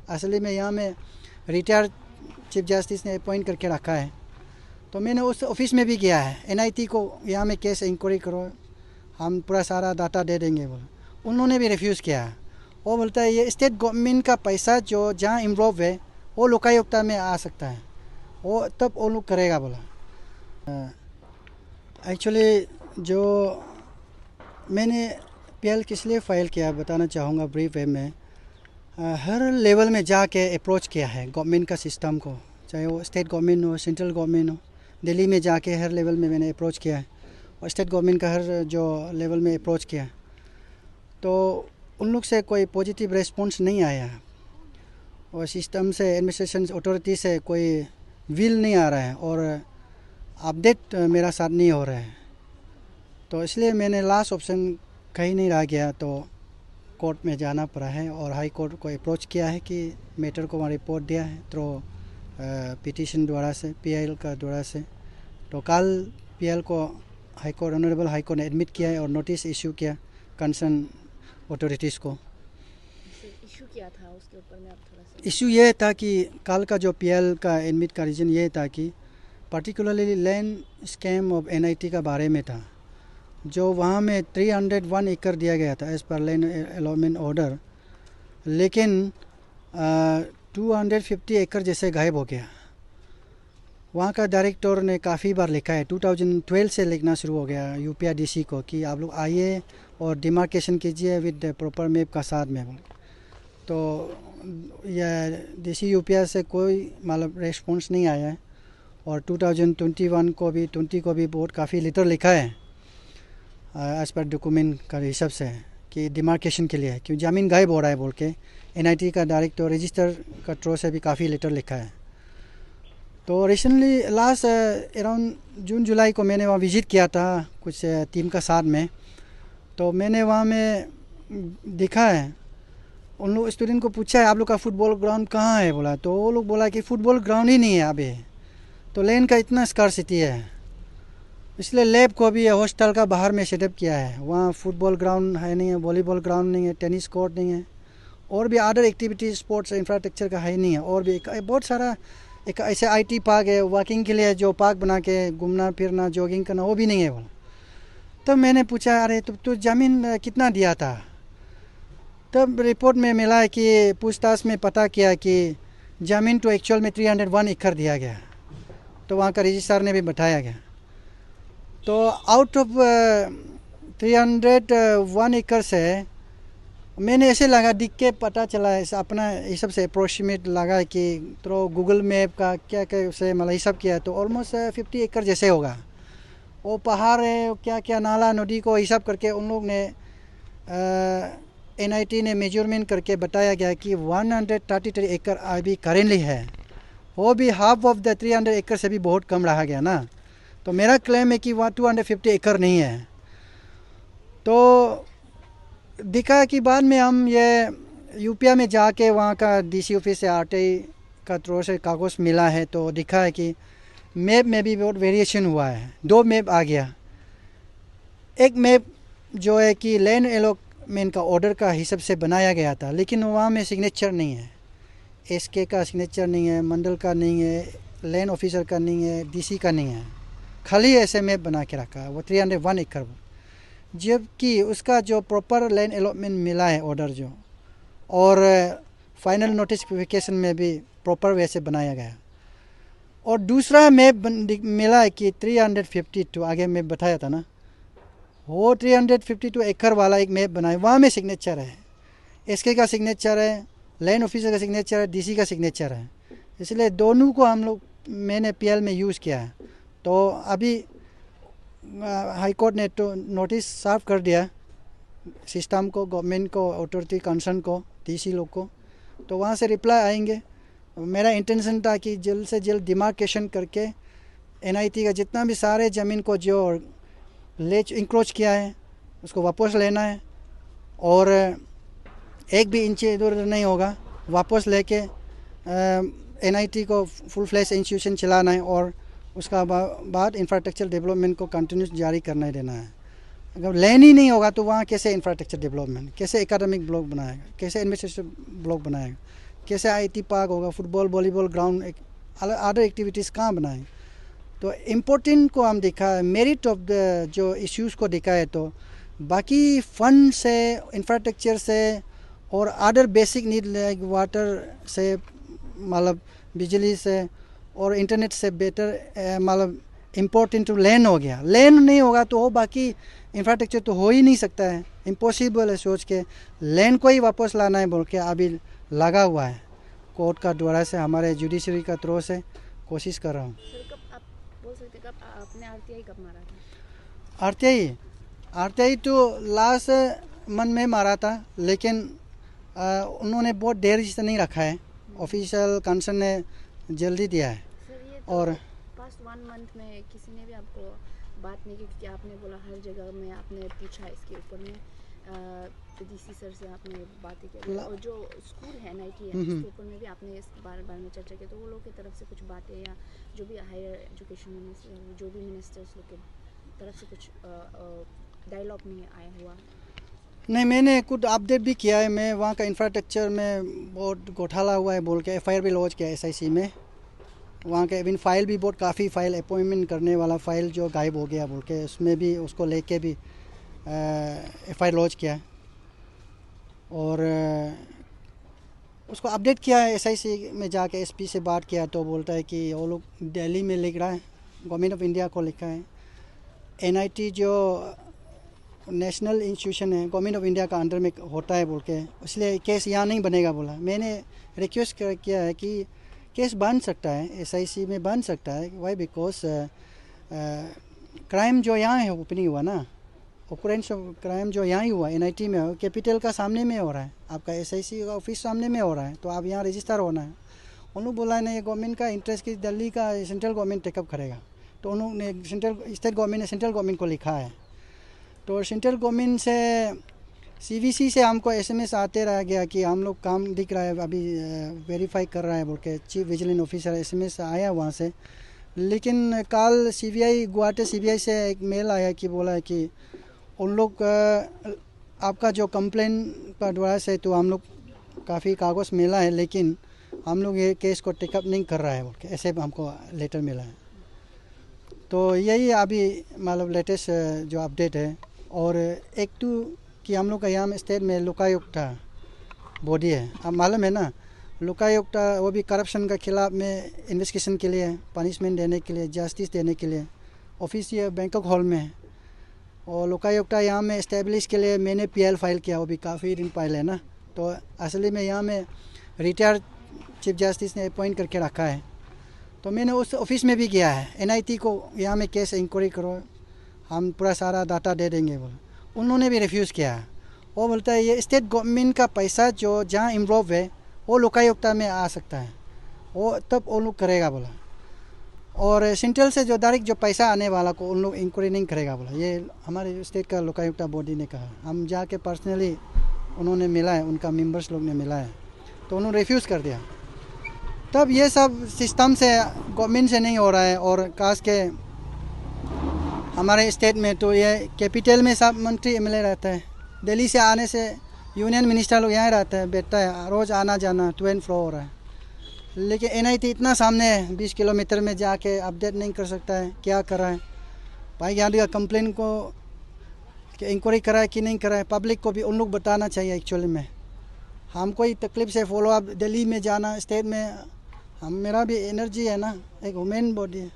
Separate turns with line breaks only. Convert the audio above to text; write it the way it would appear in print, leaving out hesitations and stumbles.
असली में यहाँ में रिटायर्ड चीफ जस्टिस ने अपॉइंट करके रखा है। तो मैंने उस ऑफिस में भी गया है, एनआईटी को यहाँ में केस इंक्वायरी करो, हम पूरा सारा डाटा दे देंगे बोला। उन्होंने भी रिफ्यूज़ किया। वो बोलता है ये स्टेट गवर्नमेंट का पैसा जो जहाँ इन्वॉल्व है वो लोकायुक्ता में आ सकता है, वो तब वो लोग करेगा बोला। एक्चुअली जो मैंने पीएल किस लिए फ़ाइल किया बताना चाहूँगा ब्रीफ वे में। हर लेवल में जाके अप्रोच किया है गवर्नमेंट का सिस्टम को, चाहे वो स्टेट गवर्नमेंट हो, सेंट्रल गवर्नमेंट हो। दिल्ली में जाके हर लेवल में मैंने अप्रोच किया है और स्टेट गवर्नमेंट का हर जो लेवल में अप्रोच किया है, तो उन लोग से कोई पॉजिटिव रेस्पॉन्स नहीं आया और सिस्टम से, एडमिनिस्ट्रेशन अथॉरिटी से कोई विल नहीं आ रहा है और अपडेट मेरा साथ नहीं हो रहा है। तो इसलिए मैंने लास्ट ऑप्शन कहीं नहीं रह गया, तो कोर्ट में जाना पड़ा है और हाई कोर्ट को अप्रोच किया है कि मैटर को वहाँ रिपोर्ट दिया है थ्रू पिटीशन द्वारा से, पीएल का द्वारा से। तो कल पीएल को high court, honourable high court ने एडमिट किया है और नोटिस इशू किया कंसर्न अथॉरिटीज़ को।
इशू क्या था उसके ऊपर में आप थोड़ा सा?
इशू ये था कि कल का जो पीएल का एडमिट का रीज़न ये था कि particularly land scam of NIT का बारे में था, जो वहाँ में 301 एकड़ दिया गया था as per land allotment order, लेकिन 250 एकड़ जैसे गायब हो गया। वहाँ का डायरेक्टर ने काफ़ी बार लिखा है, 2012 से लिखना शुरू हो गया यूपीआईडीसी को कि आप लोग आइए और डिमार्केशन कीजिए विद प्रॉपर मैप का साथ में। तो यह डीसी यूपीआई से कोई मतलब रेस्पॉन्स नहीं आया है और 2021 को भी 20 को भी बहुत काफ़ी लेटर लिखा है एज पर डॉक्यूमेंट का हिसाब से कि डिमार्केशन के लिए, क्यों ज़मीन गायब हो रहा है बोल के एनआईटी का डायरेक्टर रजिस्टर का थ्रू से भी काफ़ी लेटर लिखा है। तो रिसेंटली लास्ट अराउंड जून जुलाई को मैंने वहाँ विज़िट किया था कुछ टीम का साथ में। तो मैंने वहाँ में देखा है, उन लोग स्टूडेंट को पूछा है आप लोग का फुटबॉल ग्राउंड कहाँ है बोला, तो वो लोग बोला कि फुटबॉल ग्राउंड ही नहीं है अभी, तो लैंड का इतना स्कार्सिटी है, इसलिए लैब को भी हॉस्टल का बाहर में सेटअप किया है। वहाँ फुटबॉल ग्राउंड है नहीं है, वॉलीबॉल ग्राउंड नहीं है, टेनिस कोर्ट नहीं है, और भी अदर एक्टिविटी स्पोर्ट्स इंफ्रास्ट्रक्चर का है नहीं है। और भी बहुत सारा एक ऐसे आईटी पार्क है, वॉकिंग के लिए जो पार्क बना के घूमना फिरना जॉगिंग करना, वो भी नहीं है बोला। तब मैंने पूछा अरे तो ज़मीन कितना दिया था? तब रिपोर्ट में मिला है कि पूछताछ में पता किया कि ज़मीन तो एक्चुअल में 301 एकड़ दिया गया, तो वहाँ का रजिस्ट्रार ने भी बताया गया। तो आउट ऑफ 301 एकड़ से मैंने ऐसे लगा, दिख के पता चला है अपना हिसाब से अप्रोक्सीमेट लगा कि तो गूगल मैप का क्या क्या से मतलब हिसाब किया है तो ऑलमोस्ट 50 एकड़ जैसे होगा। वो पहाड़ है, क्या क्या नाला नदी को हिसाब करके उन लोग ने एनआईटी ने मेजरमेंट करके बताया गया कि 133 एकड़ अभी करेंटली है, वो भी हाफ ऑफ द 300 एकड़ से भी बहुत कम रहा गया ना। तो मेरा क्लेम है कि वहाँ 250 एकड़ नहीं है। तो दिखा कि बाद में हम ये यूपीआई में जाके वहाँ का डीसी ऑफिस से आरटीआई का थ्रू से कागज़ मिला है, तो दिखा है कि मैप में भी बहुत वेरिएशन हुआ है। 2 मैप आ गया, एक मैप जो है कि लैंड अलॉटमेंट का ऑर्डर का हिसाब से बनाया गया था, लेकिन वहाँ में सिग्नेचर नहीं है, एसके का सिग्नेचर नहीं है, मंडल का नहीं है, लैंड ऑफिसर का नहीं है, डीसी का नहीं है, खाली ऐसे मैप बना के रखा है वो 301 एकड़। जबकि उसका जो प्रॉपर लैंड अलॉटमेंट मिला है ऑर्डर जो, और फाइनल नोटिफिकेशन में भी प्रॉपर वैसे बनाया गया। और दूसरा मैप मिला है कि 352 आगे मैं बताया था ना, वो 352 एकड़ वाला एक मैप बनाया, वहाँ में सिग्नेचर है, एसके का सिग्नेचर है, लैंड ऑफिसर का सिग्नेचर है, डीसी का सिग्नेचर है। इसलिए दोनों को हम लोग मैंने पीएल में यूज़ किया है। तो अभी हाई कोर्ट ने तो नोटिस सर्व कर दिया सिस्टम को, गवर्नमेंट को, अथॉरिटी कंसर्न को, डीसी लोग को, तो वहाँ से रिप्लाई आएंगे। मेरा इंटेंशन था कि जल्द से जल्द डिमार्केशन करके एनआईटी का जितना भी सारे ज़मीन को जो इंक्रोच किया है उसको वापस लेना है, और एक भी इंच इधर उधर नहीं होगा, वापस लेके एनआईटी को फुल फ्लैश इंस्टीट्यूशन चलाना है, और उसका बाद इंफ्रास्ट्रक्चर डेवलपमेंट को कंटिन्यूस जारी करना देना है। अगर लैंड ही नहीं होगा तो वहाँ कैसे इंफ्रास्ट्रक्चर डेवलपमेंट, कैसे एकेडमिक ब्लॉक बनाएगा, कैसे एडमिनिस्ट्रेटिव ब्लॉक बनाएगा, कैसे IT पार्क होगा, football volleyball ground, other activities कहाँ बनाएं। तो इम्पोर्टेंट को हम देखा है, मेरिट ऑफ द जो इश्यूज़ को देखा है, तो बाकी फंड से, इंफ्रास्ट्रक्चर से और other basic need like water से, मतलब बिजली से और इंटरनेट से बेटर, मतलब इम्पोर्टेंट तो लैंड हो गया। लैंड नहीं होगा तो वो बाकी इंफ्रास्ट्रक्चर तो हो ही नहीं सकता है, इम्पॉसिबल है। सोच के लैंड को ही वापस लाना है बोल के अभी लगा हुआ है। कोर्ट का द्वारा से, हमारे जुडिशरी का थ्रू से कोशिश कर रहा हूँ।
सर कब आप बोल सकते हैं, कब आपने RTI कब मारा था?
RTI तो लास्ट मंथ में मारा था, लेकिन उन्होंने बहुत देर से नहीं रखा है। ऑफिशियल कंसर्न ने जल्दी दिया है।
सर ये तो
और
पास्ट 1 मंथ में किसी ने भी आपको बात नहीं की, क्योंकि आपने बोला हर जगह में आपने पूछा इसके ऊपर में, DC सर से आपने बातें की, और जो स्कूल है NIT है उसके ऊपर में भी आपने इस बारे में चर्चा की, तो वो लोग की तरफ से कुछ बातें या जो भी हायर एजुकेशन मिनिस्टर, जो भी मिनिस्टर्स लोग की तरफ से कुछ डायलॉग नहीं आया हुआ?
नहीं, मैंने कुछ अपडेट भी किया है। मैं वहाँ का इंफ्रास्ट्रक्चर में बहुत घोटाला हुआ है बोल के FIR भी लॉन्च किया SIC में। वहाँ के इवन फाइल भी बहुत काफ़ी फाइल, अपॉइंटमेंट करने वाला फाइल जो गायब हो गया बोल के, उसमें भी उसको लेके भी FIR लॉन्च किया है। और उसको अपडेट किया है। SIC में जाके SP से बात किया तो बोलता है कि वो लोग दिल्ली में लिख रहा है, गवर्नमेंट ऑफ इंडिया को लिखा है। NIT जो नेशनल इंस्टीट्यूशन है, गवर्नमेंट ऑफ इंडिया का अंडर में होता है बोल के, इसलिए केस यहाँ नहीं बनेगा बोला। मैंने रिक्वेस्ट किया है कि केस बन सकता है, SIC में बन सकता है। वाई? बिकॉज क्राइम जो यहाँ है ओपनिंग हुआ ना, ऑकरेंस ऑफ क्राइम जो यहाँ ही हुआ NIT में हो, कैपिटल का सामने में हो रहा है, आपका SIC का ऑफिस सामने में हो रहा है, तो आप यहाँ रजिस्टर होना है। उन लोग बोला नहीं, गवर्नमेंट का इंटरेस्ट की दिल्ली का सेंट्रल गवर्नमेंट टेकअप करेगा। तो उन्होंने स्टेट गवर्नमेंट ने सेंट्रल गवर्नमेंट को लिखा है। तो सेंट्रल गवर्नमेंट से CVC से हमको SMS आते रह गया कि हम लोग काम दिख रहा है, अभी वेरीफाई कर रहा है बोल के, चीफ विजिलेंस ऑफिसर SMS आया वहाँ से। लेकिन कल CBI गुवाहाटी CBI से एक मेल आया कि बोला है कि उन लोग आपका जो कंप्लेन का द्वारा से तो हम लोग काफ़ी कागज़ मिला है, लेकिन हम लोग ये केस को टेकअप नहीं कर रहा है बोल के, ऐसे हमको लेटर मिला है। तो यही अभी मतलब लेटेस्ट जो अपडेट है। और एक तो कि हम लोग का यहाँ स्टेट में लोकायुक्ता बॉडी है, अब मालूम है ना, लोकायुक्ता वो भी करप्शन के खिलाफ में इन्वेस्टिगेशन के लिए, पनिशमेंट देने के लिए, जस्टिस देने के लिए ऑफिस ये बैंकॉक हॉल में है। और लोकायुक्ता यहाँ में इस्टेब्लिश के लिए मैंने PL फाइल किया, वो भी काफ़ी दिन पहले है ना। तो असली में यहाँ में रिटायर्ड चीफ जस्टिस ने अपॉइंट करके रखा है। तो मैंने उस ऑफिस में भी गया है, NIT को यहाँ में केस इंक्वायरी करो, हम पूरा सारा डाटा दे देंगे बोला। उन्होंने भी रिफ्यूज़ किया। वो बोलता है ये स्टेट गवर्नमेंट का पैसा जो जहाँ इन्वॉल्व है वो लोकायुक्ता में आ सकता है, वो तब वो लोग करेगा बोला। और सेंट्रल से जो डायरेक्ट जो पैसा आने वाला को उन लोग इंक्वायरी नहीं करेगा बोला। ये हमारे स्टेट का लोकायुक्ता बॉडी ने कहा। हम जाके पर्सनली उन्होंने मिला है, उनका मेंबर्स लोग ने मिला है, तो उन्होंने रिफ्यूज़ कर दिया। तब ये सब सिस्टम से, गवर्नमेंट से नहीं हो रहा है। और खास के हमारे स्टेट में तो ये कैपिटल में सब मंत्री MLA रहता है, दिल्ली से आने से यूनियन मिनिस्टर लोग यहाँ रहता है, बैठता है, रोज़ आना जाना टू एंड फ्रो हो रहा है। लेकिन NIT इतना सामने है, 20 किलोमीटर में जाके अपडेट नहीं कर सकता है क्या कर रहा है। भाई यहाँ का कंप्लेन को इंक्वायरी करा है कि नहीं करा है, पब्लिक को भी उन लोग बताना चाहिए। एक्चुअली में हम कोई तकलीफ से फॉलो अप दिल्ली में जाना, स्टेट में, हम मेरा भी एनर्जी है ना, एक वुमेन बॉडी है।